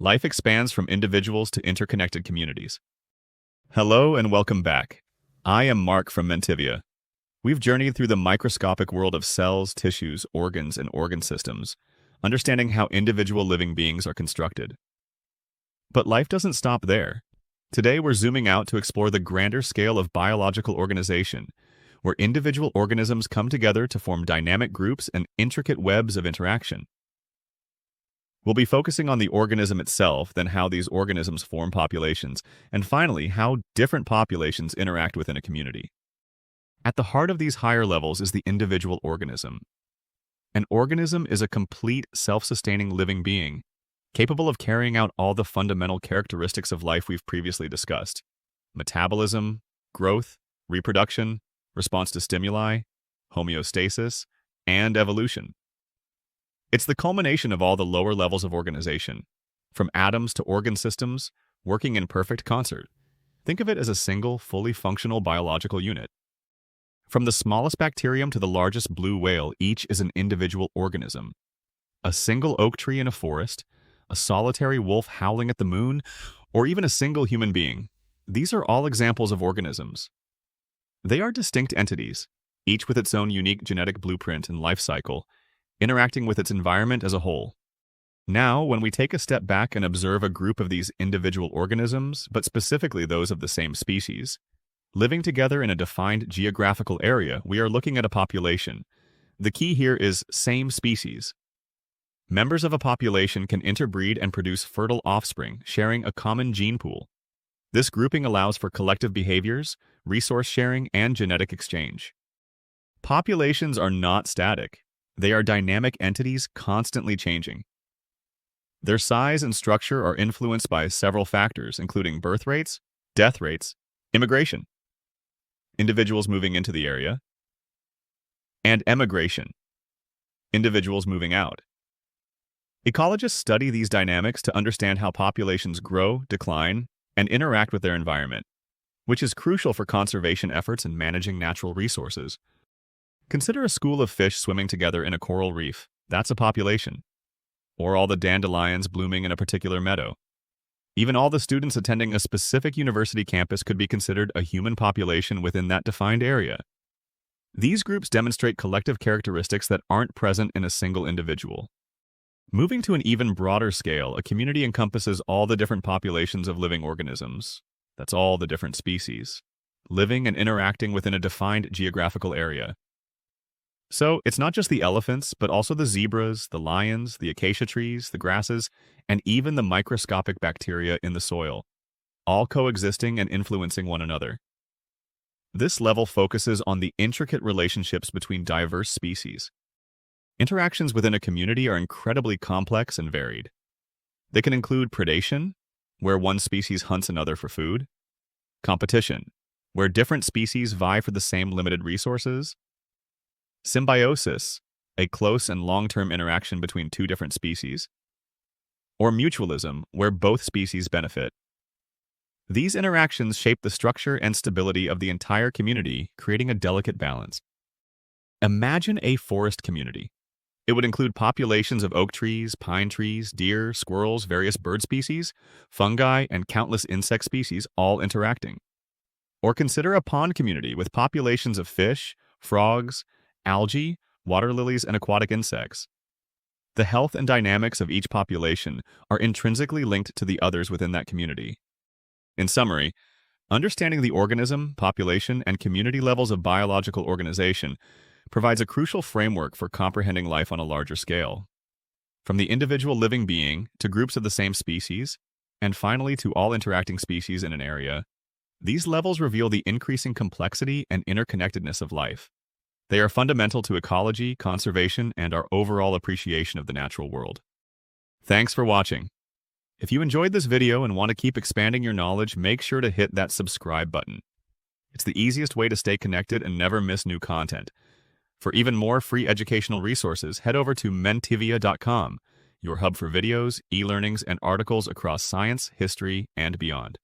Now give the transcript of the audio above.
Life expands from individuals to interconnected communities. Hello and welcome back. I am Mark from Mentivia. We've journeyed through the microscopic world of cells, tissues, organs, and organ systems, understanding how individual living beings are constructed. But life doesn't stop there. Today we're zooming out to explore the grander scale of biological organization, where individual organisms come together to form dynamic groups and intricate webs of interaction. We'll be focusing on the organism itself, then how these organisms form populations, and finally, how different populations interact within a community. At the heart of these higher levels is the individual organism. An organism is a complete, self-sustaining living being, capable of carrying out all the fundamental characteristics of life we've previously discussed: metabolism, growth, reproduction, response to stimuli, homeostasis, and evolution. It's the culmination of all the lower levels of organization, from atoms to organ systems, working in perfect concert. Think of it as a single, fully functional biological unit. From the smallest bacterium to the largest blue whale, each is an individual organism. A single oak tree in a forest, a solitary wolf howling at the moon, or even a single human being. These are all examples of organisms. They are distinct entities, each with its own unique genetic blueprint and life cycle, interacting with its environment as a whole. Now, when we take a step back and observe a group of these individual organisms, but specifically those of the same species, living together in a defined geographical area, we are looking at a population. The key here is same species. Members of a population can interbreed and produce fertile offspring, sharing a common gene pool. This grouping allows for collective behaviors, resource sharing, and genetic exchange. Populations are not static. They are dynamic entities constantly changing. Their size and structure are influenced by several factors, including birth rates, death rates, immigration, individuals moving into the area, and emigration, individuals moving out. Ecologists study these dynamics to understand how populations grow, decline, and interact with their environment, which is crucial for conservation efforts and managing natural resources. Consider a school of fish swimming together in a coral reef. That's a population. Or all the dandelions blooming in a particular meadow. Even all the students attending a specific university campus could be considered a human population within that defined area. These groups demonstrate collective characteristics that aren't present in a single individual. Moving to an even broader scale, a community encompasses all the different populations of living organisms. That's all the different species, living and interacting within a defined geographical area. So, it's not just the elephants, but also the zebras, the lions, the acacia trees, the grasses, and even the microscopic bacteria in the soil, all coexisting and influencing one another. This level focuses on the intricate relationships between diverse species. Interactions within a community are incredibly complex and varied. They can include predation, where one species hunts another for food; competition, where different species vie for the same limited resources; symbiosis, a close and long-term interaction between two different species; or mutualism, where both species benefit. These interactions shape the structure and stability of the entire community, creating a delicate balance. Imagine a forest community. It would include populations of oak trees, pine trees, deer, squirrels, various bird species, fungi, and countless insect species all interacting. Or consider a pond community with populations of fish, frogs, algae, water lilies, and aquatic insects. The health and dynamics of each population are intrinsically linked to the others within that community. In summary, understanding the organism, population, and community levels of biological organization provides a crucial framework for comprehending life on a larger scale. From the individual living being to groups of the same species, and finally to all interacting species in an area, these levels reveal the increasing complexity and interconnectedness of life. They are fundamental to ecology, conservation, and our overall appreciation of the natural world. Thanks for watching. If you enjoyed this video and want to keep expanding your knowledge, make sure to hit that subscribe button. It's the easiest way to stay connected and never miss new content. For even more free educational resources, head over to mentivia.com, your hub for videos, e-learnings, and articles across science, history, and beyond.